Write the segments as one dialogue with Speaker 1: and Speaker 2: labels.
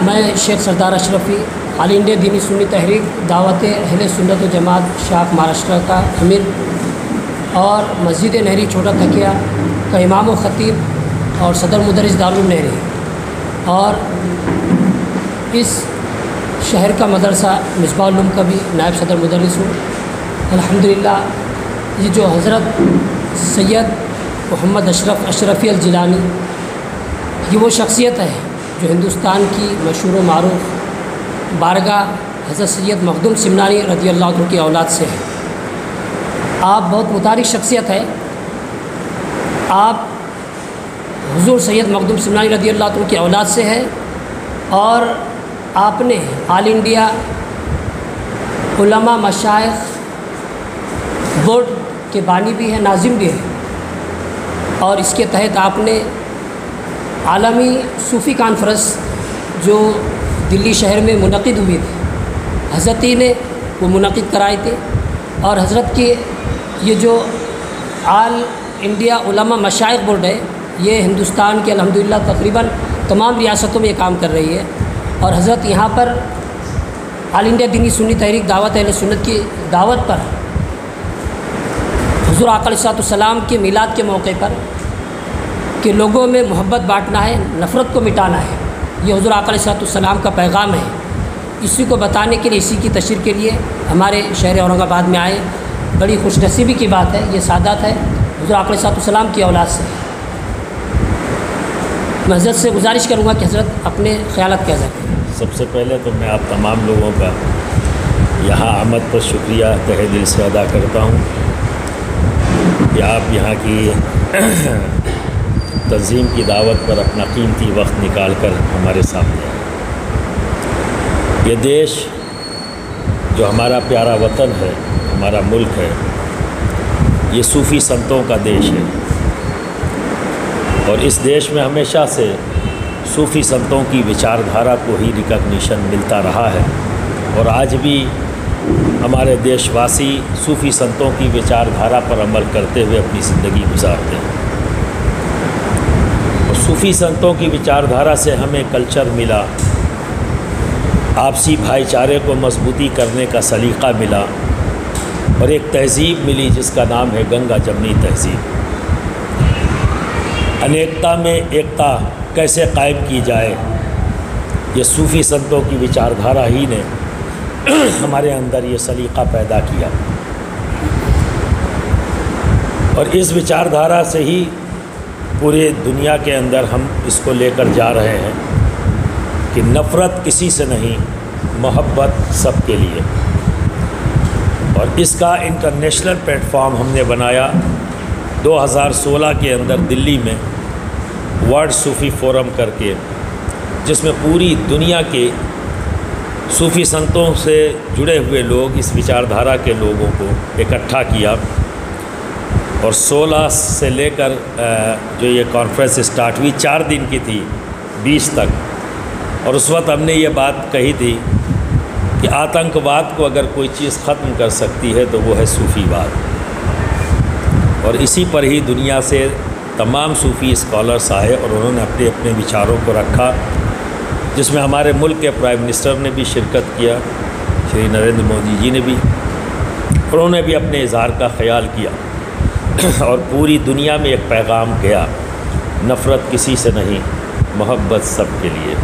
Speaker 1: मैं शेख सरदार Ashrafi all India दीनी सुन्नी तहरीक दावत अहले सुन्नत व जमात शाख महाराष्ट्र का अमीर और मस्जिद नहरी छोटा तकिया का इमाम व ख़तीब और सदर मुदरिस दारुल नहरी और इस शहर का मदरसा मिसबाह उल उलूम का भी नायब सदर मुदरिस हूँ। अल्हम्दुलिल्लाह ये जो हज़रत सैयद मोहम्मद अशरफ़ी अल जिलानी ये वो शख्सियत है जो हिंदुस्तान की मशहूर मारूफ बारगाह हज़रत सैयद मखदूम सिमनानी रज़ी अल्लाह अन्हु की औलाद से है। आप बहुत मुतारिक शख्सियत है। आप हुज़ूर सैयद मखदूम सिमनानी रज़ी अल्लाह अन्हु की औलाद से है और आपने ऑल इंडिया उलमा मशाइख बोर्ड के बानी भी हैं, नाज़िम भी हैं और इसके तहत आपने आलमी सूफ़ी कॉन्फ्रेंस जो दिल्ली शहर में मुनक़िद हुई थी, हज़रत ने वो मुनक़िद कराए थे और हज़रत के ये जो ऑल इंडिया उलमा मशाइख बोर्ड है ये हिंदुस्तान के अल्हम्दुलिल्लाह तकरीबन तमाम रियासतों में ये काम कर रही है और हज़रत यहाँ पर ऑल इंडिया दीनी सुन्नी तहरीक दावत अहले सुन्नत की दावत पर हुज़ूर आका अलैहिस्सलाम के मिलाद के मौके पर कि लोगों में मोहब्बत बांटना है, नफ़रत को मिटाना है, ये हुज़ूर आका अलैहिस्सलाम का पैगाम है। इसी को बताने के लिए, इसी की तशरीह के लिए हमारे शहर औरंगाबाद में आए। बड़ी खुशनसीबी की बात है, ये सादात है हुज़ूर आका अलैहिस्सलाम की औलाद से। मैं हज़रत से गुजारिश करूँगा कि हज़रत अपने ख़यालात कह सकें।
Speaker 2: सबसे पहले तो मैं आप तमाम लोगों का यहाँ आमद पर शुक्रिया तहे दिल से अदा करता हूँ कि आप यहाँ की तंज़ीम की दावत पर अपना कीमती वक्त निकाल कर हमारे सामने आए। ये देश जो हमारा प्यारा वतन है, हमारा मुल्क है, ये सूफ़ी संतों का देश है और इस देश में हमेशा से सूफ़ी संतों की विचारधारा को ही रिकॉग्निशन मिलता रहा है और आज भी हमारे देशवासी सूफ़ी संतों की विचारधारा पर अमल करते हुए अपनी ज़िंदगी गुजारते हैं। और सूफ़ी संतों की विचारधारा से हमें कल्चर मिला, आपसी भाईचारे को मजबूती करने का सलीक़ा मिला और एक तहज़ीब मिली जिसका नाम है गंगा जमनी तहज़ीब। अनेकता में एकता कैसे कायम की जाए, ये सूफ़ी संतों की विचारधारा ही ने हमारे अंदर ये सलीक़ा पैदा किया और इस विचारधारा से ही पूरे दुनिया के अंदर हम इसको लेकर जा रहे हैं कि नफ़रत किसी से नहीं, मोहब्बत सबके लिए। और इसका इंटरनेशनल प्लेटफॉर्म हमने बनाया 2016 के अंदर दिल्ली में वर्ल्ड सूफ़ी फोरम करके, जिसमें पूरी दुनिया के सूफ़ी संतों से जुड़े हुए लोग, इस विचारधारा के लोगों को इकट्ठा किया और 16 से लेकर जो ये कॉन्फ्रेंस स्टार्ट हुई 4 दिन की थी 20 तक। और उस वक्त हमने ये बात कही थी कि आतंकवाद को अगर कोई चीज़ ख़त्म कर सकती है तो वो है सूफ़ीवाद। और इसी पर ही दुनिया से तमाम सूफ़ी स्कॉलर्स आए और उन्होंने अपने अपने विचारों को रखा, जिसमें हमारे मुल्क के प्राइम मिनिस्टर ने भी शिरकत किया, श्री नरेंद्र मोदी जी ने भी, उन्होंने भी अपने इज़हार का ख्याल किया और पूरी दुनिया में एक पैगाम गया, नफ़रत किसी से नहीं, मोहब्बत सब के लिए।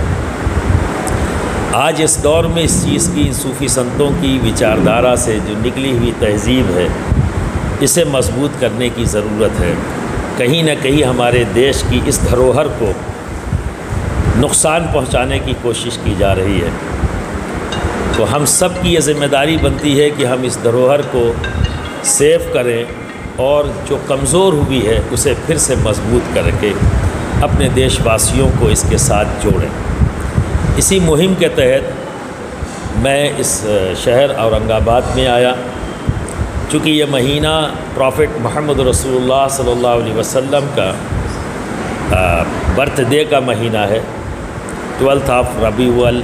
Speaker 2: आज इस दौर में इस चीज़ की, सूफ़ी संतों की विचारधारा से जो निकली हुई तहज़ीब है, इसे मजबूत करने की ज़रूरत है। कहीं न कहीं हमारे देश की इस धरोहर को नुकसान पहुंचाने की कोशिश की जा रही है। तो हम सब की ये ज़िम्मेदारी बनती है कि हम इस धरोहर को सेव करें और जो कमज़ोर हुई है उसे फिर से मजबूत करके अपने देशवासियों को इसके साथ जोड़ें। इसी मुहिम के तहत मैं इस शहर औरंगाबाद में आया। चूँकि ये महीना प्रॉफिट मोहम्मद रसूलुल्लाह सल्लल्लाहु अलैहि वसल्लम का बर्थडे का महीना है, 12th ऑफ रबीउल,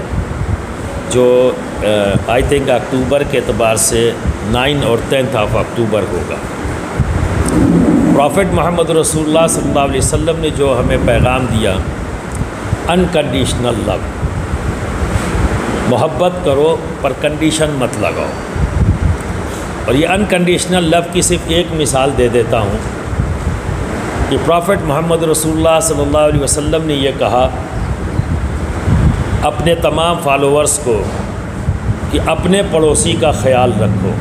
Speaker 2: जो आई थिंक अक्टूबर के एतबार से 9 और 10th ऑफ अक्टूबर होगा। प्रॉफिट मोहम्मद रसूलुल्लाह सल्लल्लाहु अलैहि वसल्लम ने जो हमें पैगाम दिया, अनकंडीशनल लव, मोहब्बत करो पर कंडीशन मत लगाओ। और ये अनकंडीशनल लव की सिर्फ एक मिसाल दे देता हूँ कि प्रॉफिट मोहम्मद रसूलुल्लाह सल्लल्लाहु अलैहि वसल्लम ने ये कहा अपने तमाम फॉलोअर्स को कि अपने पड़ोसी का ख्याल रखो।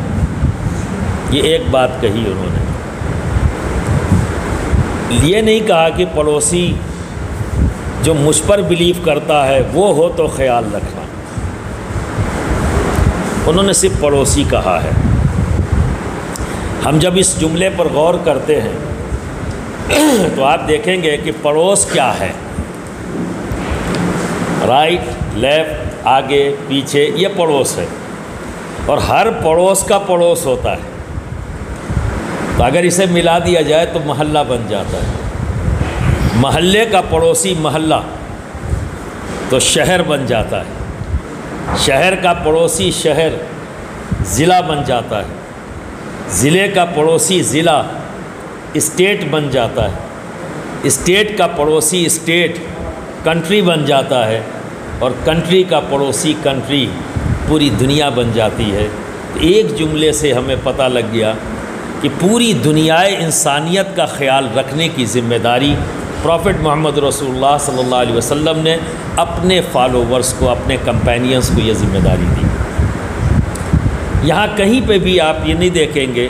Speaker 2: ये एक बात कही उन्होंने, ये नहीं कहा कि पड़ोसी जो मुझ पर बिलीव करता है वो हो तो ख्याल रखना। उन्होंने सिर्फ पड़ोसी कहा है। हम जब इस जुमले पर गौर करते हैं तो आप देखेंगे कि पड़ोस क्या है। राइट, लेफ़्ट, आगे, पीछे, ये पड़ोस है। और हर पड़ोस का पड़ोस होता है। तो अगर इसे मिला दिया जाए तो मोहल्ला बन जाता है। महल्ले का पड़ोसी महल्ला तो शहर बन जाता है। शहर का पड़ोसी शहर ज़िला बन जाता है। ज़िले का पड़ोसी ज़िला स्टेट बन जाता है। स्टेट का पड़ोसी स्टेट कंट्री बन जाता है। और कंट्री का पड़ोसी कंट्री पूरी दुनिया बन जाती है। तो एक जुमले से हमें पता लग गया कि पूरी दुनियाए इंसानियत का ख्याल रखने की ज़िम्मेदारी प्रॉफिट मोहम्मद रसूलुल्लाह सल्लल्लाहु अलैहि वसल्लम ने अपने फॉलोवर्स को, अपने कंपेनियंस को ये ज़िम्मेदारी दी। यहाँ कहीं पे भी आप ये नहीं देखेंगे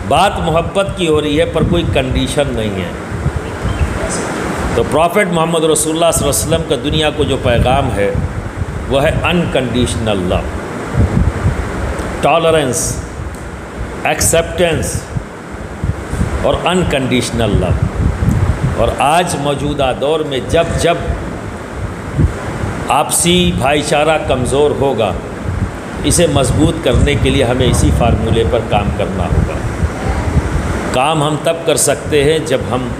Speaker 2: बात मोहब्बत की हो रही है पर कोई कंडीशन नहीं है। तो प्रॉफिट मोहम्मद रसूलुल्लाह सल्लल्लाहु अलैहि वसल्लम का दुनिया को जो पैगाम है वह है अनकंडीशनल लव, टॉलरेंस, एक्सेप्टेंस और अनकंडीशनल लव। और आज मौजूदा दौर में जब जब आपसी भाईचारा कमज़ोर होगा, इसे मजबूत करने के लिए हमें इसी फार्मूले पर काम करना होगा। काम हम तब कर सकते हैं जब हम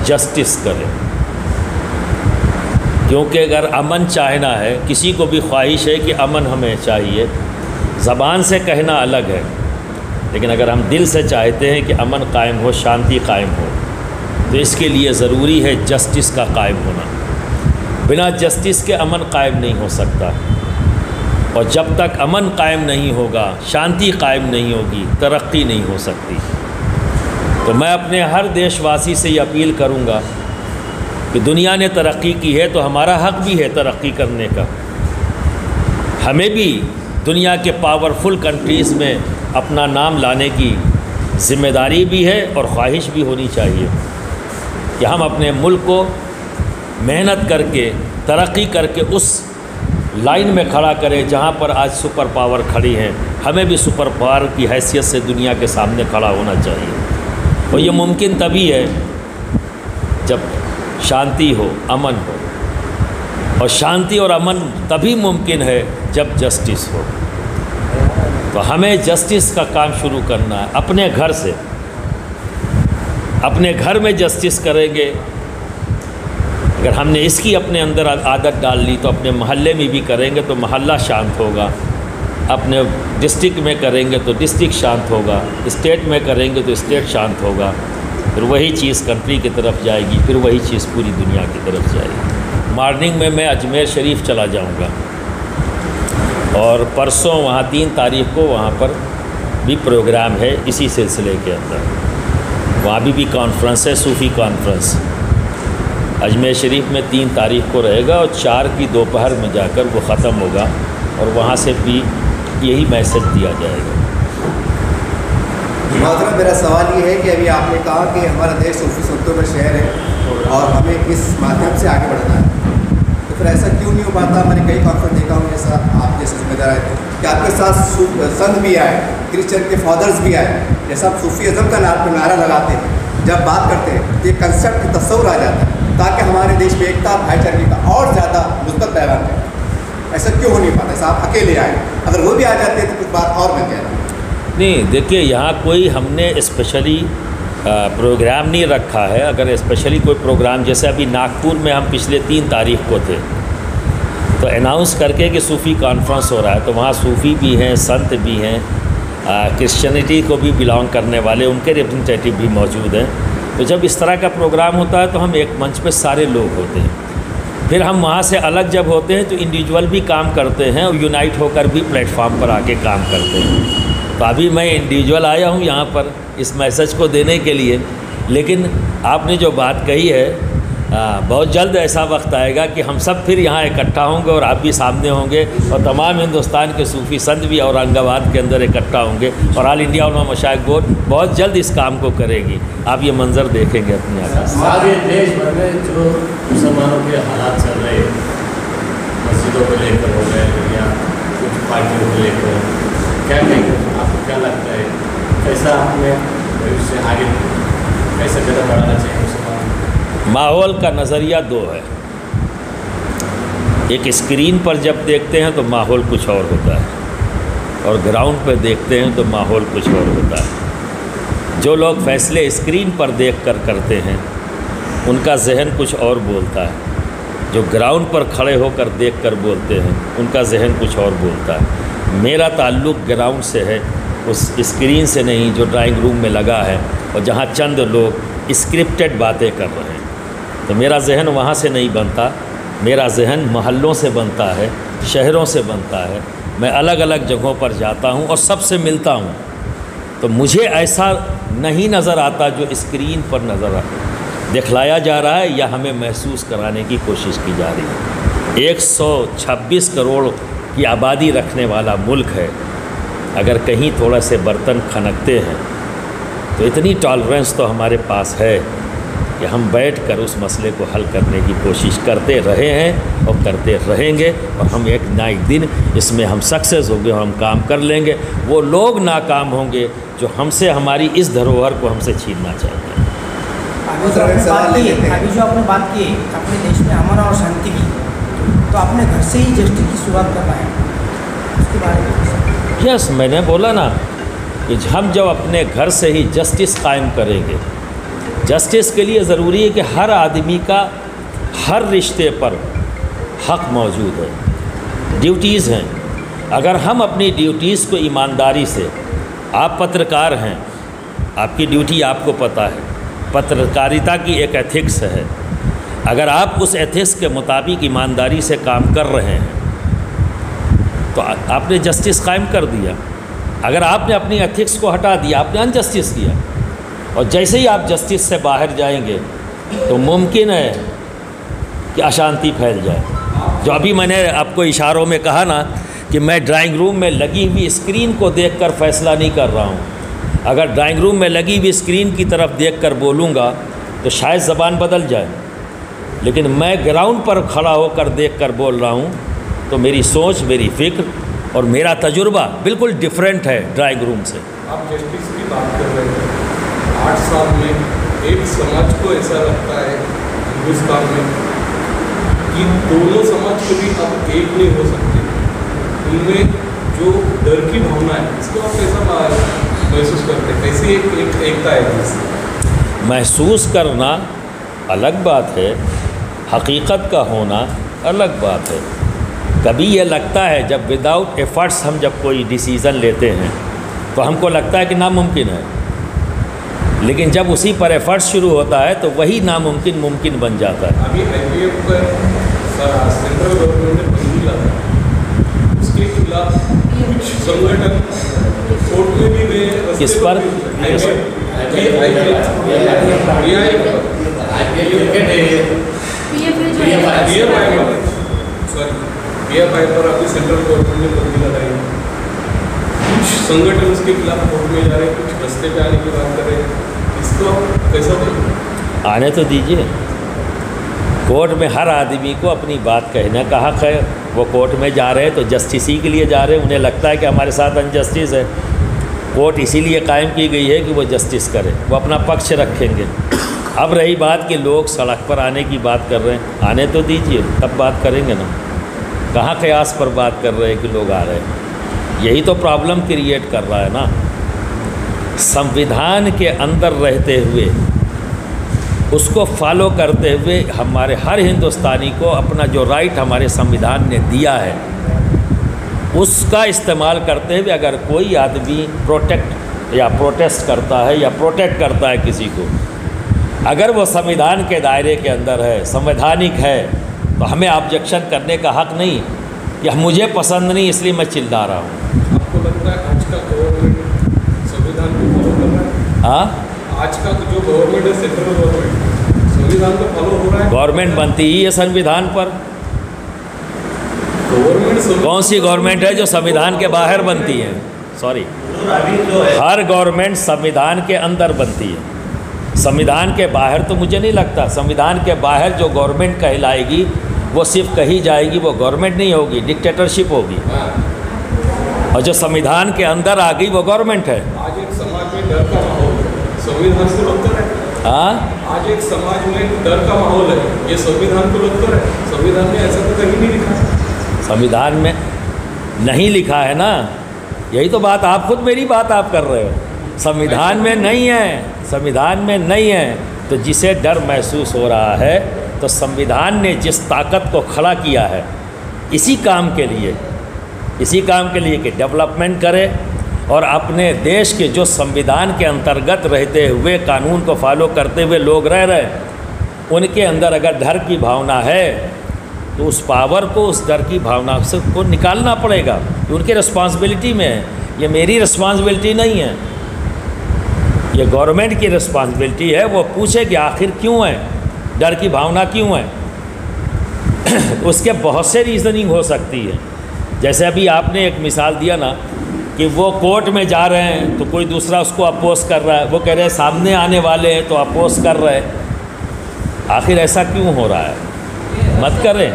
Speaker 2: जस्टिस करें, क्योंकि अगर अमन चाहना है, किसी को भी ख्वाहिश है कि अमन हमें चाहिए, ज़बान से कहना अलग है, लेकिन अगर हम दिल से चाहते हैं कि अमन कायम हो, शांति कायम हो, तो इसके लिए ज़रूरी है जस्टिस का कायम होना। बिना जस्टिस के अमन कायम नहीं हो सकता। और जब तक अमन कायम नहीं होगा, शांति कायम नहीं होगी, तरक्की नहीं हो सकती। तो मैं अपने हर देशवासी से ये अपील करूँगा कि दुनिया ने तरक्की की है तो हमारा हक़ भी है तरक्की करने का। हमें भी दुनिया के पावरफुल कंट्रीज़ में अपना नाम लाने की ज़िम्मेदारी भी है और ख्वाहिश भी होनी चाहिए कि हम अपने मुल्क को मेहनत करके, तरक्की करके उस लाइन में खड़ा करें जहाँ पर आज सुपर पावर खड़ी हैं। हमें भी सुपर पावर की हैसियत से दुनिया के सामने खड़ा होना चाहिए। और ये मुमकिन तभी है जब शांति हो, अमन हो। और शांति और अमन तभी मुमकिन है जब जस्टिस हो। तो हमें जस्टिस का काम शुरू करना है अपने घर से। अपने घर में जस्टिस करेंगे, अगर हमने इसकी अपने अंदर आदत डाल ली तो अपने महल्ले में भी करेंगे तो महल्ला शांत होगा। अपने डिस्ट्रिक्ट में करेंगे तो डिस्ट्रिक्ट शांत होगा। स्टेट में करेंगे तो स्टेट शांत होगा। फिर वही चीज़ कंट्री की तरफ जाएगी, फिर वही चीज़ पूरी दुनिया की तरफ जाएगी। मॉर्निंग में मैं अजमेर शरीफ चला जाऊंगा और परसों वहाँ 3 तारीख को वहाँ पर भी प्रोग्राम है इसी सिलसिले के अंदर। वहाँ भी कॉन्फ्रेंस है, सूफ़ी कॉन्फ्रेंस अजमेर शरीफ में 3 तारीख को रहेगा और 4 की दोपहर में जाकर वो ख़त्म होगा और वहाँ से भी यही मैसेज दिया जाएगा।
Speaker 3: मोहतरम, मेरा सवाल ये है कि अभी आपने कहा कि हमारा देश सूफी संतों का शहर है और हमें इस माध्यम से आगे बढ़ना है, तो फिर ऐसा क्यों नहीं हो पाता? मैंने कई कॉन्फ्रेंस देखा हूँ जैसा आप जैसे जिम्मेदार आए थे कि आपके साथ संत भी आए, क्रिश्चियन के फादर्स भी आए, जैसा आप सूफीज़म का नारा लगाते हैं, जब बात करते हैं तो ये कंसेप्ट तस्वुर आ जाता है ताकि हमारे देश में एकता, भाईचारे का और ज़्यादा मुस्बत पैगाम है। ऐसा क्यों हो नहीं पाता? ऐसा आप अकेले आए, अगर वो भी आ जाते हैं तो कुछ बात और बन जाए।
Speaker 2: नहीं, देखिए यहाँ कोई हमने स्पेशली प्रोग्राम नहीं रखा है। अगर स्पेशली कोई प्रोग्राम, जैसे अभी नागपुर में हम पिछले 3 तारीख को थे तो अनाउंस करके कि सूफ़ी कॉन्फ्रेंस हो रहा है, तो वहाँ सूफ़ी भी हैं, संत भी हैं, क्रिश्चियनिटी को भी बिलोंग करने वाले उनके रिप्रेजेंटेटिव भी मौजूद हैं। तो जब इस तरह का प्रोग्राम होता है तो हम एक मंच पे सारे लोग होते हैं। फिर हम वहाँ से अलग जब होते हैं तो इंडिविजुअल भी काम करते हैं और यूनाइट होकर भी प्लेटफॉर्म पर आके काम करते हैं। तो अभी मैं इंडिविजुअल आया हूँ यहाँ पर इस मैसेज को देने के लिए, लेकिन आपने जो बात कही है बहुत जल्द ऐसा वक्त आएगा कि हम सब फिर यहाँ इकट्ठा होंगे और आप भी सामने होंगे और तमाम हिंदुस्तान के सूफ़ी संत भी औरंगाबाद के अंदर इकट्ठा होंगे और ऑल इंडिया उलमा मशाइख बोर्ड बहुत जल्द इस काम को करेगी। आप ये मंज़र देखेंगे अपनी आँखों से।
Speaker 4: हमारे देश भर में जो मुसलमानों के हालात चल रहे हैं, मस्जिदों को लेकर हो गए या कुछ पार्टियों को लेकर, क्या कहेंगे, आपको क्या लगता है कैसा आपने भविष्य आगे कैसे कदम बढ़ाना चाहिए?
Speaker 2: माहौल का नज़रिया दो है। एक स्क्रीन पर जब देखते हैं तो माहौल कुछ और होता है और ग्राउंड पर देखते हैं तो माहौल कुछ और होता है। जो लोग फैसले स्क्रीन पर देखकर करते हैं उनका जहन कुछ और बोलता है, जो ग्राउंड पर खड़े होकर देखकर बोलते हैं उनका जहन कुछ और बोलता है। मेरा ताल्लुक़ ग्राउंड से है, उस स्क्रीन से नहीं जो ड्राइंग रूम में लगा है और जहाँ चंद लोग स्क्रिप्टेड बातें कर रहे हैं। तो मेरा जहन वहाँ से नहीं बनता, मेरा जहन मोहल्लों से बनता है, शहरों से बनता है। मैं अलग अलग जगहों पर जाता हूँ और सबसे मिलता हूँ, तो मुझे ऐसा नहीं नज़र आता जो स्क्रीन पर नज़र दिखलाया जा रहा है या हमें महसूस कराने की कोशिश की जा रही है। 126 करोड़ की आबादी रखने वाला मुल्क है, अगर कहीं थोड़ा से बर्तन खनकते हैं तो इतनी टॉलरेंस तो हमारे पास है कि हम बैठकर उस मसले को हल करने की कोशिश करते रहे हैं और करते रहेंगे और हम एक ना एक दिन इसमें हम सक्सेस होंगे और हम काम कर लेंगे। वो लोग नाकाम होंगे जो हमसे हमारी इस धरोहर को हमसे छीनना चाहते हैं।
Speaker 5: अभी जो आपने बात की अपने देश में अमन और शांति की, तो आपने घर से ही जस्टिस की शुरुआत करना है, उसके बारे में?
Speaker 2: यस, मैंने बोला ना कि हम जब अपने घर से ही जस्टिस कायम करेंगे, जस्टिस के लिए ज़रूरी है कि हर आदमी का हर रिश्ते पर हक़ मौजूद है, ड्यूटीज़ हैं। अगर हम अपनी ड्यूटीज़ को ईमानदारी से, आप पत्रकार हैं, आपकी ड्यूटी आपको पता है, पत्रकारिता की एक एथिक्स है, अगर आप उस एथिक्स के मुताबिक ईमानदारी से काम कर रहे हैं तो आपने जस्टिस कायम कर दिया। अगर आपने अपनी एथिक्स को हटा दिया, आपने अनजस्टिस किया। और जैसे ही आप जस्टिस से बाहर जाएंगे तो मुमकिन है कि अशांति फैल जाए। जो अभी मैंने आपको इशारों में कहा ना कि मैं ड्राइंग रूम में लगी हुई स्क्रीन को देखकर फ़ैसला नहीं कर रहा हूँ। अगर ड्राइंग रूम में लगी हुई स्क्रीन की तरफ देखकर बोलूँगा तो शायद ज़बान बदल जाए, लेकिन मैं ग्राउंड पर खड़ा होकर देखकर बोल रहा हूँ तो मेरी सोच, मेरी फ़िक्र और मेरा तजुर्बा बिल्कुल डिफरेंट है ड्राइंग रूम से।
Speaker 6: आप जस्टिस की बात कर रहे हैं, 8 साल में एक समाज को ऐसा लगता है हिंदुस्तान में कि दोनों समाज कभी अब एक नहीं हो सकते। उनमें जो डर की भावना है, इसको आप कैसा महसूस करते हैं? कैसी एक एकता है?
Speaker 2: महसूस करना अलग बात है, हकीकत का होना अलग बात है। कभी ये लगता है जब विदाउट एफर्ट्स हम जब कोई डिसीज़न लेते हैं तो हमको लगता है कि नामुमकिन है, लेकिन जब उसी पर एफर्ट्स शुरू होता है तो वही नामुमकिन मुमकिन बन जाता है।
Speaker 6: अभी IPF पर सेंट्रल गवर्नमेंट ने बंदी लगा, उसके खिलाफ कुछ संगठन कोर्ट में भी गए। किस पर? PFI पर अभी सेंट्रल गवर्नमेंट ने बंदी लगाई। कुछ संगठन उसके खिलाफ कोर्ट में जा रहे हैं, कुछ रास्ते पे आने की बात कर रहे हैं। इसको कैसा देखें?
Speaker 2: आने तो दीजिए। कोर्ट में हर आदमी को अपनी बात कहने का हक़ है। वो कोर्ट में जा रहे हैं तो जस्टिस ही के लिए जा रहे हैं। उन्हें लगता है कि हमारे साथ अनजस्टिस है, कोर्ट इसीलिए कायम की गई है कि वो जस्टिस करे, वो अपना पक्ष रखेंगे। अब रही बात कि लोग सड़क पर आने की बात कर रहे हैं, आने तो दीजिए, तब बात करेंगे ना। कहाँ कयास पर बात कर रहे हैं कि लोग आ रहे हैं? यही तो प्रॉब्लम क्रिएट कर रहा है ना। संविधान के अंदर रहते हुए, उसको फॉलो करते हुए हमारे हर हिंदुस्तानी को अपना जो राइट हमारे संविधान ने दिया है उसका इस्तेमाल करते हुए अगर कोई आदमी प्रोटेक्ट या प्रोटेस्ट करता है या प्रोटेक्ट करता है किसी को, अगर वो संविधान के दायरे के अंदर है, संवैधानिक है, तो हमें ऑब्जेक्शन करने का हक नहीं कि मुझे पसंद नहीं इसलिए मैं चिल्ला रहा हूँ।
Speaker 6: आपको लगता है आज का गवर्नमेंट संविधान को फॉलो कर रहा है?
Speaker 2: हाँ,
Speaker 6: आज का जो गवर्नमेंट है, सेंट्रल गवर्नमेंट, संविधान को फॉलो हो रहा है?
Speaker 2: गवर्नमेंट बनती ही है संविधान पर।
Speaker 6: गवर्नमेंट
Speaker 2: कौन सी गवर्नमेंट है जो संविधान के बाहर बनती है? सॉरी, हर गवर्नमेंट संविधान के अंदर बनती है, संविधान के बाहर तो मुझे नहीं लगता। संविधान के बाहर जो गवर्नमेंट कहलाएगी वो सिर्फ कही जाएगी, वो गवर्नमेंट नहीं होगी, डिक्टेटरशिप होगी। और जो संविधान के अंदर आ गई वो गवर्नमेंट है।
Speaker 6: आज एक समाज में डर का माहौल है, संविधान को रोक कर है।
Speaker 2: हाँ,
Speaker 6: आज एक समाज में डर का माहौल है, ये संविधान को रोक कर है। संविधान में ऐसा तो कहीं नहीं लिखा है।
Speaker 2: संविधान में नहीं लिखा है ना, यही तो बात, आप खुद मेरी बात आप कर रहे हो। संविधान में नहीं है, संविधान में नहीं है। तो जिसे डर महसूस हो रहा है, तो संविधान ने जिस ताकत को खड़ा किया है इसी काम के लिए कि डेवलपमेंट करे और अपने देश के जो संविधान के अंतर्गत रहते हुए कानून को फॉलो करते हुए लोग रह रहे हैं, उनके अंदर अगर डर की भावना है तो उस पावर को, उस डर की भावना से को निकालना पड़ेगा। ये उनकी रिस्पॉन्सिबिलिटी में है, ये मेरी रिस्पॉन्सिबिलिटी नहीं है, ये गवर्नमेंट की रिस्पॉन्सिबिलिटी है। वो पूछे कि आखिर क्यों है, डर की भावना क्यों है। उसके बहुत से रीज़निंग हो सकती है। जैसे अभी आपने एक मिसाल दिया ना कि वो कोर्ट में जा रहे हैं तो कोई दूसरा उसको अपोज कर रहा है, वो कह रहे हैं सामने आने वाले हैं तो अपोज कर रहे हैं। आखिर ऐसा क्यों हो रहा है? मत करें।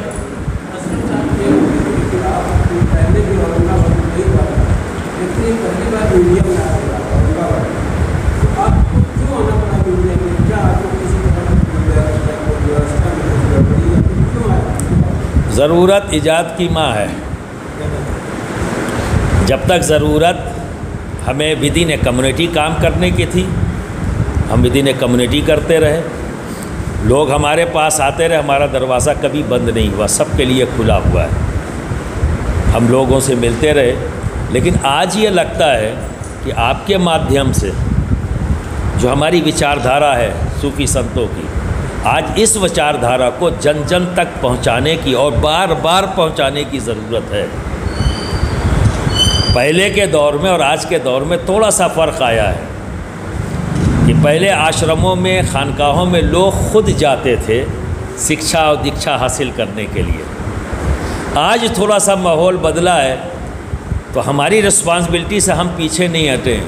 Speaker 2: ज़रूरत ईजाद की माँ है। जब तक ज़रूरत हमें विद इन ए कम्युनिटी काम करने की थी, हम विद इन ए कम्युनिटी करते रहे, लोग हमारे पास आते रहे, हमारा दरवाज़ा कभी बंद नहीं हुआ, सबके लिए खुला हुआ है, हम लोगों से मिलते रहे। लेकिन आज ये लगता है कि आपके माध्यम से जो हमारी विचारधारा है सूफ़ी संतों की, आज इस विचारधारा को जन जन तक पहुंचाने की और बार बार पहुंचाने की ज़रूरत है। पहले के दौर में और आज के दौर में थोड़ा सा फ़र्क आया है कि पहले आश्रमों में, खानकाहों में लोग खुद जाते थे शिक्षा और दीक्षा हासिल करने के लिए। आज थोड़ा सा माहौल बदला है, तो हमारी रिस्पॉन्सिबिलिटी से हम पीछे नहीं हटे।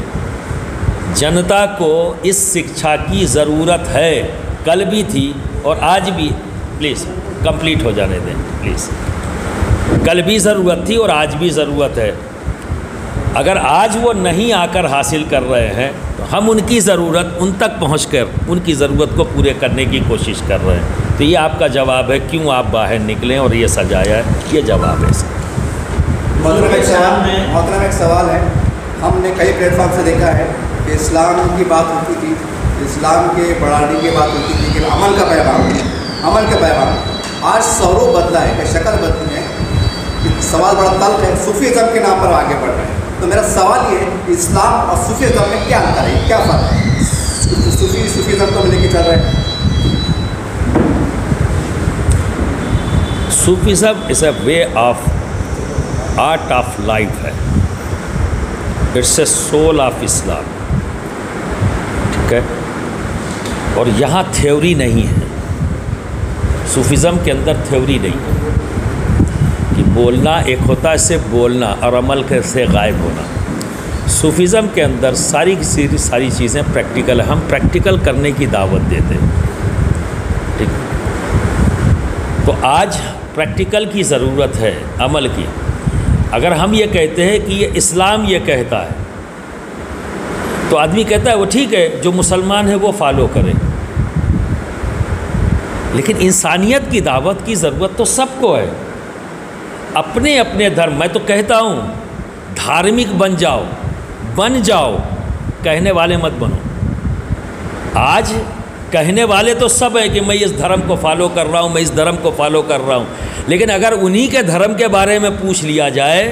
Speaker 2: जनता को इस शिक्षा की ज़रूरत है, कल भी थी और आज भी। प्लीज़ कंप्लीट हो जाने दें प्लीज़। कल भी ज़रूरत थी और आज भी ज़रूरत है। अगर आज वो नहीं आकर हासिल कर रहे हैं तो हम उनकी ज़रूरत, उन तक पहुंचकर उनकी ज़रूरत को पूरे करने की कोशिश कर रहे हैं। तो ये आपका जवाब है क्यों आप बाहर निकलें और ये सजाया है, ये जवाब है इसका।
Speaker 3: मोहतरम एक सवाल है, हमने कई प्लेटफॉर्म से देखा है कि इस्लाम की बात होती थी, इस्लाम के बढ़ाने की बात होती थी, लेकिन अमल का पैगाम आज सौरों बदला है, कि शक्ल बदली है। सवाल बड़ा तल्ख है, सूफीज़म के नाम पर आगे बढ़ रहे हैं। तो मेरा सवाल ये है, इस्लाम और सूफीज़म में क्या अंतर है, क्या फ़र्क है? सूफीज़म को लेके चल रहे हैं।
Speaker 2: Sufism is a way of art of life है, it's a soul of Islam, ठीक है। और यहाँ थ्योरी नहीं है, सूफीज़म के अंदर थ्योरी नहीं है कि बोलना एक होता है, सिर्फ बोलना और अमल से गायब होना। सूफीज़म के अंदर सारी चीज़ें प्रैक्टिकल है, हम प्रैक्टिकल करने की दावत देते हैं, ठीक। तो आज प्रैक्टिकल की ज़रूरत है, अमल की। अगर हम ये कहते हैं कि ये इस्लाम ये कहता है, तो आदमी कहता है वो ठीक है, जो मुसलमान है वो फॉलो करे। लेकिन इंसानियत की दावत की ज़रूरत तो सबको है। अपने अपने धर्म, मैं तो कहता हूँ धार्मिक बन जाओ, कहने वाले मत बनो। आज कहने वाले तो सब है कि मैं इस धर्म को फॉलो कर रहा हूँ, मैं इस धर्म को फॉलो कर रहा हूँ। लेकिन अगर उन्हीं के धर्म के बारे में पूछ लिया जाए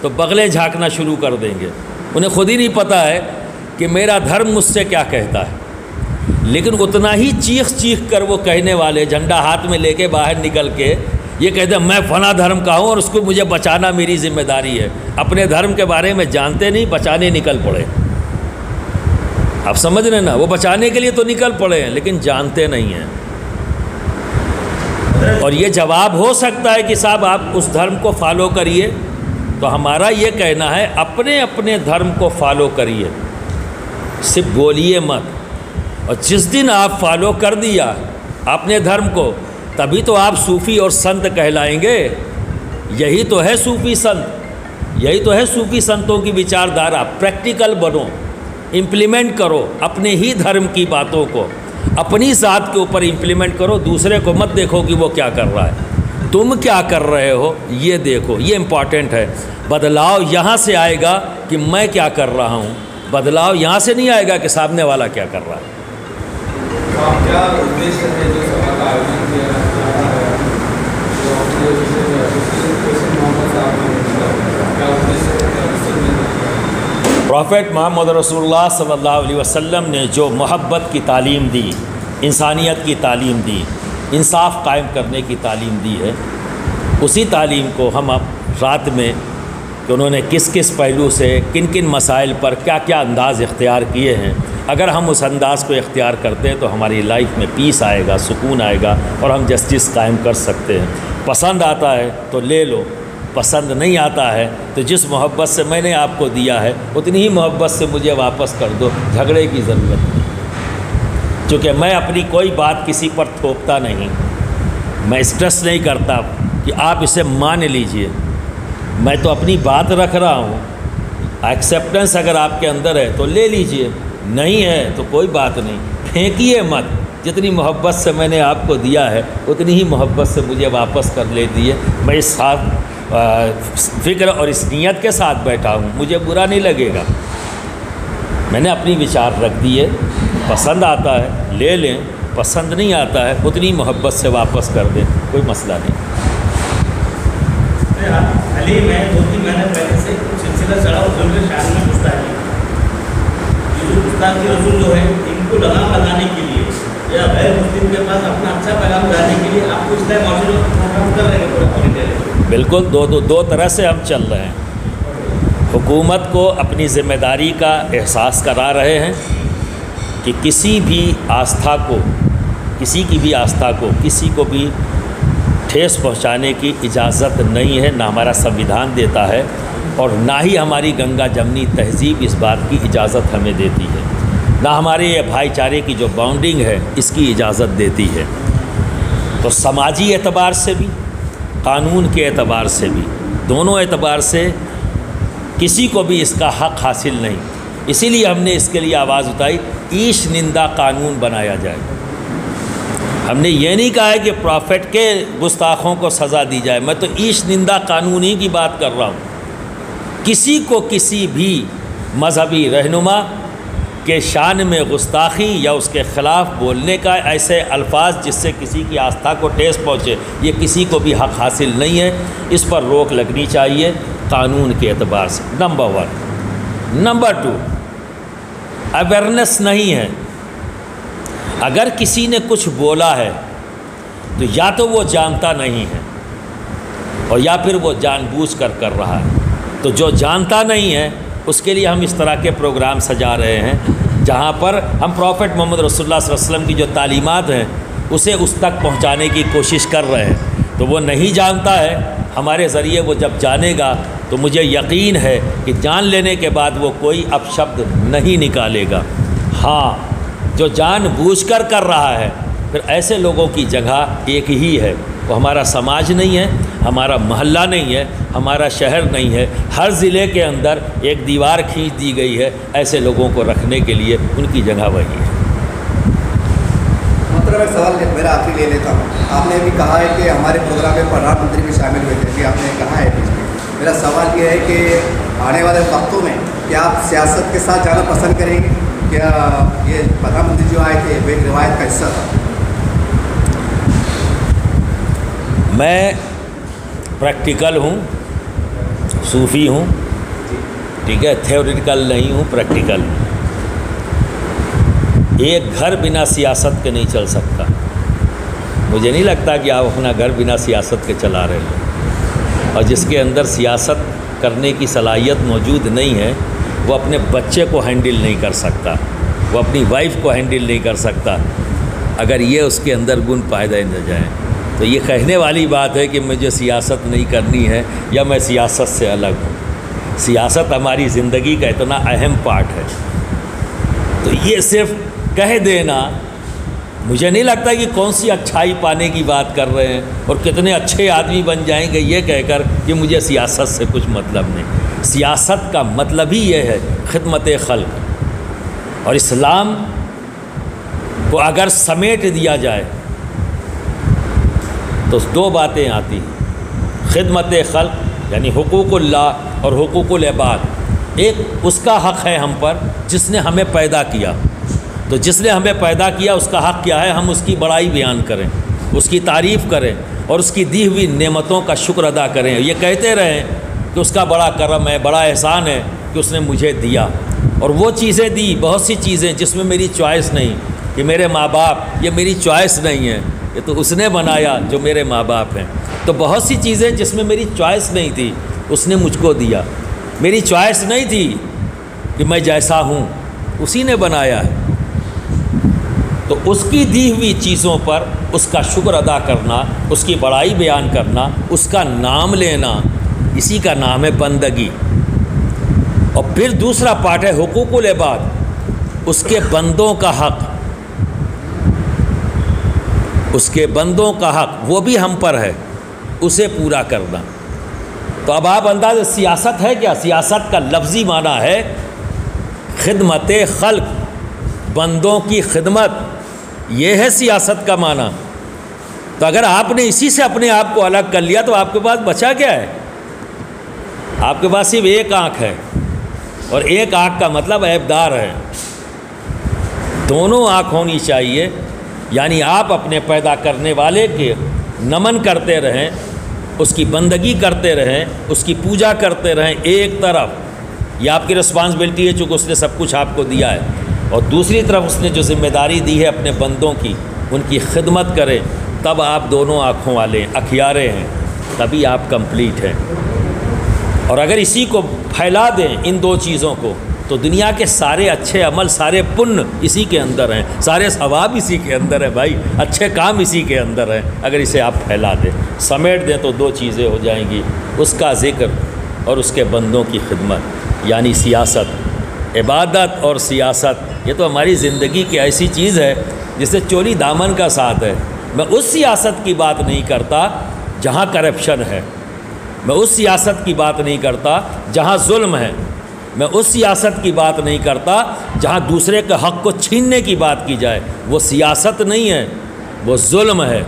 Speaker 2: तो बगले झाँकना शुरू कर देंगे। उन्हें खुद ही नहीं पता है कि मेरा धर्म मुझसे क्या कहता है। लेकिन उतना ही चीख कर वो कहने वाले झंडा हाथ में लेके बाहर निकल के ये कहते हैं मैं फना धर्म का हूँ और उसको मुझे बचाना मेरी जिम्मेदारी है। अपने धर्म के बारे में जानते नहीं, बचाने निकल पड़े। आप समझ रहे ना, वो बचाने के लिए तो निकल पड़े हैं लेकिन जानते नहीं हैं। और ये जवाब हो सकता है कि साहब आप उस धर्म को फॉलो करिए, तो हमारा ये कहना है अपने अपने धर्म को फॉलो करिए, सिर्फ बोलिए मत। और जिस दिन आप फॉलो कर दिया अपने धर्म को, तभी तो आप सूफ़ी और संत कहलाएंगे। यही तो है सूफ़ी संत, यही तो है सूफ़ी संतों की विचारधारा। प्रैक्टिकल बनो, इम्प्लीमेंट करो अपने ही धर्म की बातों को, अपनी ज़ात के ऊपर इम्प्लीमेंट करो। दूसरे को मत देखो कि वो क्या कर रहा है, तुम क्या कर रहे हो ये देखो। ये इम्पॉर्टेंट है। बदलाव यहाँ से आएगा कि मैं क्या कर रहा हूँ, बदलाव यहाँ से नहीं आएगा कि सामने वाला क्या कर रहा है।
Speaker 6: तो आप क्या उद्देश्य है जो सभा का आयोजन किया जा रहा है, जो अपने क्या उद्देश्य है?
Speaker 2: प्रॉफेट मोहम्मद रसूलुल्लाह सल्लल्लाहु अलैहि वसल्लम ने जो मोहब्बत की तालीम दी, इंसानियत की तालीम दी, इंसाफ कायम करने की तालीम दी है, उसी तालीम को हम अब रात में कि उन्होंने किस किस पहलू से किन किन मसाइल पर क्या क्या अंदाज़ इख्तियार किए हैं, अगर हम उस अंदाज़ को इख्तियार करते हैं तो हमारी लाइफ में पीस आएगा, सुकून आएगा और हम जस्टिस कायम कर सकते हैं। पसंद आता है तो ले लो, पसंद नहीं आता है तो जिस मोहब्बत से मैंने आपको दिया है उतनी ही मोहब्बत से मुझे वापस कर दो। झगड़े की ज़रूरत नहीं, क्योंकि मैं अपनी कोई बात किसी पर थोपता नहीं, मैं स्ट्रेस नहीं करता कि आप इसे मान लीजिए। मैं तो अपनी बात रख रहा हूँ। एक्सेप्टेंस अगर आपके अंदर है तो ले लीजिए, नहीं है तो कोई बात नहीं, फेंकिए मत। जितनी मोहब्बत से मैंने आपको दिया है उतनी ही मोहब्बत से मुझे वापस कर ले दिए। मैं इस साथ फ़िक्र और इस नीयत के साथ बैठा हूँ, मुझे बुरा नहीं लगेगा। मैंने अपनी विचार रख दिए, पसंद आता है ले लें, पसंद नहीं आता है उतनी मोहब्बत से वापस कर दें, कोई मसला नहीं।
Speaker 7: हाल ही में 2-3 महीने पहले से कुछ सिलसिला चढ़ा हुजूर के शान में गुस्ताखी। ये जो गुस्ताखी रसूल जो है इनको लगाम लगाने के लिए या गैर मुस्लिम के पास अपना अच्छा पैगाम जाने के लिए आपको इस्लाम मौजूद कर रहे हैं पूरी तरह।
Speaker 2: बिल्कुल दो तरह से हम चल रहे हैं। हुकूमत को अपनी ज़िम्मेदारी का एहसास करा रहे हैं कि किसी भी आस्था को, किसी की भी आस्था को, किसी को भी ठेस पहुंचाने की इजाज़त नहीं है, ना हमारा संविधान देता है और ना ही हमारी गंगा जमनी तहज़ीब इस बात की इजाज़त हमें देती है, ना हमारे ये भाईचारे की जो बाउंडिंग है इसकी इजाज़त देती है। तो समाजी एतबार से भी, कानून के एतबार से भी, दोनों एतबार से किसी को भी इसका हक़ हासिल नहीं। इसीलिए हमने इसके लिए आवाज़ उठाई, ईश निंदा कानून बनाया जाए। हमने ये नहीं कहा है कि प्रॉफिट के गुस्ताखों को सज़ा दी जाए, मैं तो ईश निंदा कानून ही की बात कर रहा हूँ। किसी को किसी भी मजहबी रहनुमा के शान में गुस्ताखी या उसके ख़िलाफ़ बोलने का ऐसे अल्फाज जिससे किसी की आस्था को ठेस पहुँचे, ये किसी को भी हक़ हासिल नहीं है। इस पर रोक लगनी चाहिए कानून के एतबार से, नंबर 1। नंबर 2, अवेयरनेस नहीं है। अगर किसी ने कुछ बोला है तो या तो वो जानता नहीं है और या फिर वो जानबूझकर कर रहा है। तो जो जानता नहीं है उसके लिए हम इस तरह के प्रोग्राम सजा रहे हैं जहाँ पर हम प्रॉफेट मोहम्मद रसूलुल्लाह सल्लल्लाहु अलैहि वसल्लम की जो तालीमात हैं उसे उस तक पहुँचाने की कोशिश कर रहे हैं। तो वो नहीं जानता है, हमारे ज़रिए वो जब जानेगा तो मुझे यकीन है कि जान लेने के बाद वो कोई अपशब्द नहीं निकालेगा। हाँ, जो जानबूझकर कर रहा है, फिर ऐसे लोगों की जगह एक ही है, वो हमारा समाज नहीं है, हमारा मोहल्ला नहीं है, हमारा शहर नहीं है। हर ज़िले के अंदर एक दीवार खींच दी गई है ऐसे लोगों को रखने के लिए, उनकी जगह वही है।
Speaker 3: मतलब एक सवाल मेरा आखिरी ले लेता हूँ। आपने भी कहा है कि हमारे प्रोग्राम में प्रधानमंत्री भी शामिल हुए थे, भी आपने कहा है बीच में। मेरा सवाल ये है कि आने वाले वक्तों में क्या आप सियासत के साथ जाना पसंद करेंगे? क्या ये प्रधानमंत्री जो आए थे वो एक रिवायत का हिस्सा था?
Speaker 2: मैं प्रैक्टिकल हूँ, सूफ़ी हूँ, ठीक है, थ्योरेटिकल नहीं हूँ, प्रैक्टिकल हूँ। एक घर बिना सियासत के नहीं चल सकता। मुझे नहीं लगता कि आप अपना घर बिना सियासत के चला रहे हैं। और जिसके अंदर सियासत करने की सलाहियत मौजूद नहीं है, वो अपने बच्चे को हैंडल नहीं कर सकता, वो अपनी वाइफ को हैंडल नहीं कर सकता, अगर ये उसके अंदर गुण पैदा न जाए। तो ये कहने वाली बात है कि मुझे सियासत नहीं करनी है या मैं सियासत से अलग हूँ। सियासत हमारी ज़िंदगी का इतना अहम पार्ट है। तो ये सिर्फ कह देना, मुझे नहीं लगता कि कौन सी अच्छाई पाने की बात कर रहे हैं और कितने अच्छे आदमी बन जाएंगे ये कहकर कि मुझे सियासत से कुछ मतलब नहीं। सियासत का मतलब ही ये है खिदमत खल्क। और इस्लाम को अगर समेट दिया जाए तो दो बातें आती हैं, खिदमत खल्क यानी हुकूकुल्लाह और हुकूकुल इबाद। एक उसका हक़ है हम पर जिसने हमें पैदा किया, तो जिसने हमें पैदा किया उसका हक़ क्या है, हम उसकी बड़ाई बयान करें, उसकी तारीफ़ करें और उसकी दी हुई नेमतों का शुक्र अदा करें। ये कहते रहें कि उसका बड़ा करम है, बड़ा एहसान है कि उसने मुझे दिया। और वो चीज़ें दी, बहुत सी चीज़ें जिसमें मेरी चॉइस नहीं, कि मेरे माँ बाप ये मेरी चॉइस नहीं है, ये तो उसने बनाया जो मेरे माँ बाप हैं। तो बहुत सी चीज़ें जिसमें मेरी चॉइस नहीं थी उसने मुझको दिया। मेरी चॉइस नहीं थी कि मैं जैसा हूँ, उसी ने बनाया है। तो उसकी दी हुई चीज़ों पर उसका शुक्र अदा करना, उसकी बड़ाई बयान करना, उसका नाम लेना, इसी का नाम है बंदगी। और फिर दूसरा पार्ट है हुकूकुल इबाद, उसके बंदों का हक़, उसके बंदों का हक़ वो भी हम पर है, उसे पूरा करना। तो अब आप अंदाज़, सियासत है क्या? सियासत का लफ्ज़ी माना है खिदमत खल्क, बंदों की खिदमत, ये है सियासत का माना। तो अगर आपने इसी से अपने आप को अलग कर लिया तो आपके पास बचा क्या है? आपके पास सिर्फ एक आँख है, और एक आँख का मतलब ऐबदार है। दोनों आँख होनी चाहिए, यानी आप अपने पैदा करने वाले के नमन करते रहें, उसकी बंदगी करते रहें, उसकी पूजा करते रहें एक तरफ। ये आपकी रिस्पॉन्सिबिलिटी है चूँकि उसने सब कुछ आपको दिया है। और दूसरी तरफ उसने जो जिम्मेदारी दी है अपने बंदों की, उनकी खिदमत करें। तब आप दोनों आँखों वाले अखियारे हैं, तभी आप कंप्लीट हैं। और अगर इसी को फैला दें, इन दो चीज़ों को, तो दुनिया के सारे अच्छे अमल, सारे पुण्य इसी के अंदर हैं, सारे सवाब इसी के अंदर है भाई, अच्छे काम इसी के अंदर हैं। अगर इसे आप फैला दें, समेट दें, तो दो चीज़ें हो जाएंगी, उसका ज़िक्र और उसके बंदों की खिदमत, यानी सियासत। इबादत और सियासत ये तो हमारी ज़िंदगी की ऐसी चीज़ है जिससे चोली दामन का साथ है। मैं उस सियासत की बात नहीं करता जहाँ करप्शन है, मैं उस सियासत की बात नहीं करता जहाँ जुल्म है, मैं उस सियासत की बात नहीं करता जहाँ दूसरे के हक़ को छीनने की बात की जाए। वो सियासत नहीं है, वो जुल्म है।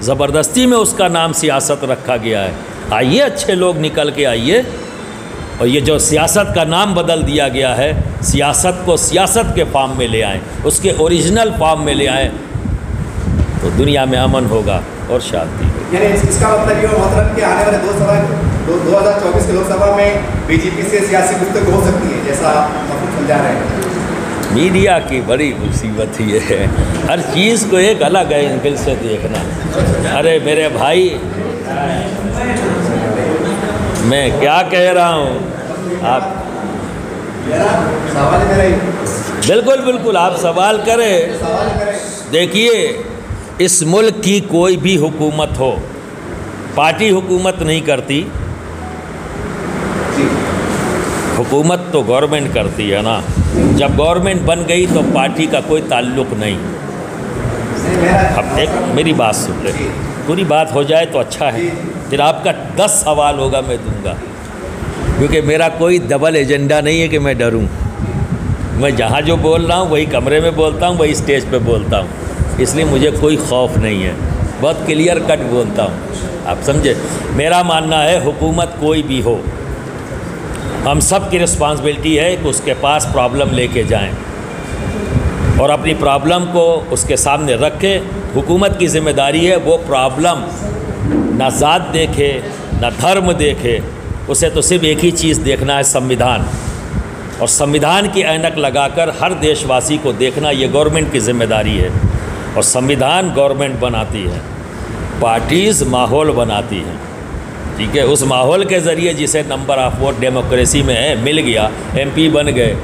Speaker 2: ज़बरदस्ती में उसका नाम सियासत रखा गया है। आइए अच्छे लोग निकल के आइए, और ये जो सियासत का नाम बदल दिया गया है, सियासत को सियासत के फॉर्म में ले आएँ, उसके ओरिजिनल फॉर्म में ले आएँ, तो दुनिया में अमन होगा और शांति।
Speaker 3: यानी इसका मतलब ये मतलब कि आने वाले 2024 के लोकसभा में बीजेपी से सियासी गुफ्तगू हो सकती है, जैसा आप समझा रहे हैं।
Speaker 2: मीडिया की बड़ी मुसीबत ये है, हर चीज़ को एक अलग एंगल से देखना। अरे मेरे भाई, मैं क्या कह रहा हूँ, आप
Speaker 3: सवाल मेरा ही।
Speaker 2: बिल्कुल बिल्कुल आप सवाल करें। देखिए, इस मुल्क की कोई भी हुकूमत हो, पार्टी हुकूमत नहीं करती, हुकूमत तो गवर्नमेंट करती है ना। जब गवर्नमेंट बन गई तो पार्टी का कोई ताल्लुक़ नहीं। अब एक मेरी बात सुन ले, पूरी बात हो जाए तो अच्छा है, फिर आपका 10 सवाल होगा मैं दूंगा, क्योंकि मेरा कोई डबल एजेंडा नहीं है कि मैं डरूं। मैं जहाँ जो बोल रहा हूँ वही कमरे में बोलता हूँ, वही स्टेज पे बोलता हूँ, इसलिए मुझे कोई खौफ नहीं है, बहुत क्लियर कट बोलता हूँ। आप समझे? मेरा मानना है हुकूमत कोई भी हो, हम सब की रिस्पॉन्सिबिलिटी है कि उसके पास प्रॉब्लम लेके जाएं और अपनी प्रॉब्लम को उसके सामने रखें। हुकूमत की ज़िम्मेदारी है वो प्रॉब्लम ना ज़ात देखे ना धर्म देखे, उसे तो सिर्फ एक ही चीज़ देखना है, संविधान। और संविधान की ऐनक लगाकर हर देशवासी को देखना ये गवर्नमेंट की जिम्मेदारी है। और संविधान गवर्नमेंट बनाती है, पार्टीज़ माहौल बनाती हैं, ठीक है। उस माहौल के ज़रिए जिसे नंबर ऑफ़ वोट डेमोक्रेसी में है मिल गया, MP बन गए,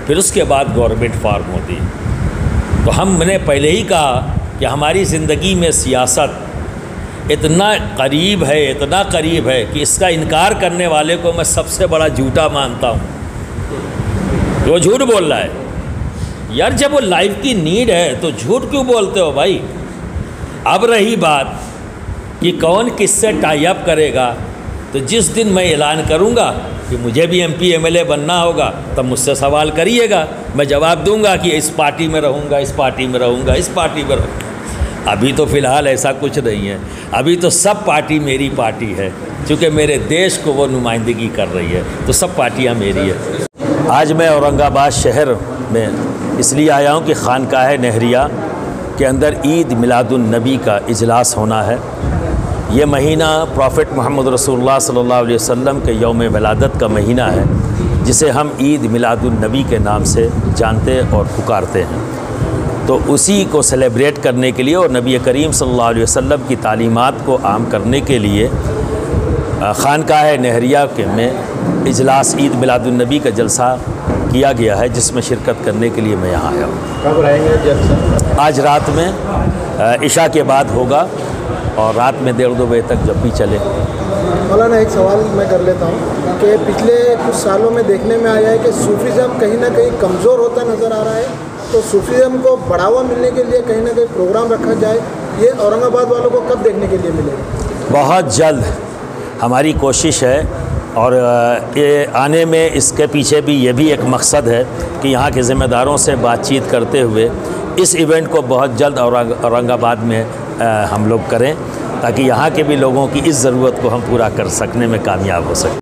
Speaker 2: फिर उसके बाद गवर्नमेंट फॉर्म होती है। तो हमने पहले ही कहा कि हमारी ज़िंदगी में सियासत इतना करीब है, इतना करीब है कि इसका इनकार करने वाले को मैं सबसे बड़ा झूठा मानता हूँ। वो झूठ बोल रहा है यार, जब वो लाइफ की नीड है तो झूठ क्यों बोलते हो भाई। अब रही बात कि कौन किससे टाई अप करेगा, तो जिस दिन मैं ऐलान करूंगा कि मुझे भी MP MLA बनना होगा तब मुझसे सवाल करिएगा, मैं जवाब दूंगा कि इस पार्टी में रहूंगा, इस पार्टी में रहूंगा, इस पार्टी में रहूँगा। अभी तो फ़िलहाल ऐसा कुछ नहीं है, अभी तो सब पार्टी मेरी पार्टी है, क्योंकि मेरे देश को वो नुमाइंदगी कर रही है, तो सब पार्टियाँ मेरी है। आज मैं औरंगाबाद शहर में इसलिए आया हूँ कि खानकाह नहरिया के अंदर ईद मिलादुन्नबी का इजलास होना है। ये महीना प्रॉफिट मोहम्मद रसूलुल्लाह सल्लल्लाहु अलैहि वसल्लम के यौम विलादत का महीना है, जिसे हम ईद मिलादुन्नबी के नाम से जानते और पुकारते हैं। तो उसी को सेलिब्रेट करने के लिए और नबी करीम सल्लल्लाहु अलैहि वसल्लम की तालीमात को आम करने के लिए खानकाह नहरिया के में इजलास ईद मिलादुन्नबी का जलसा किया गया है, जिसमें शिरकत करने के लिए मैं यहाँ आया हूँ।
Speaker 3: कब रहेंगे जलसा?
Speaker 2: आज रात में इशा के बाद होगा और रात में 1:30-2 बजे तक जब भी चले।
Speaker 8: मौलाना एक सवाल मैं कर लेता हूँ कि पिछले कुछ सालों में देखने में आया है कि सूफीज़म कहीं ना कहीं कमज़ोर होता नज़र आ रहा है, तो सूफीज़म को बढ़ावा मिलने के लिए कहीं ना कहीं प्रोग्राम रखा जाए, ये औरंगाबाद वालों को कब देखने के लिए मिलेगा?
Speaker 2: बहुत जल्द हमारी कोशिश है, और ये आने में इसके पीछे भी ये भी एक मकसद है कि यहाँ के ज़िम्मेदारों से बातचीत करते हुए इस इवेंट को बहुत जल्द औरंगाबाद में हम लोग करें, ताकि यहाँ के भी लोगों की इस ज़रूरत को हम पूरा कर सकने में कामयाब हो सकें।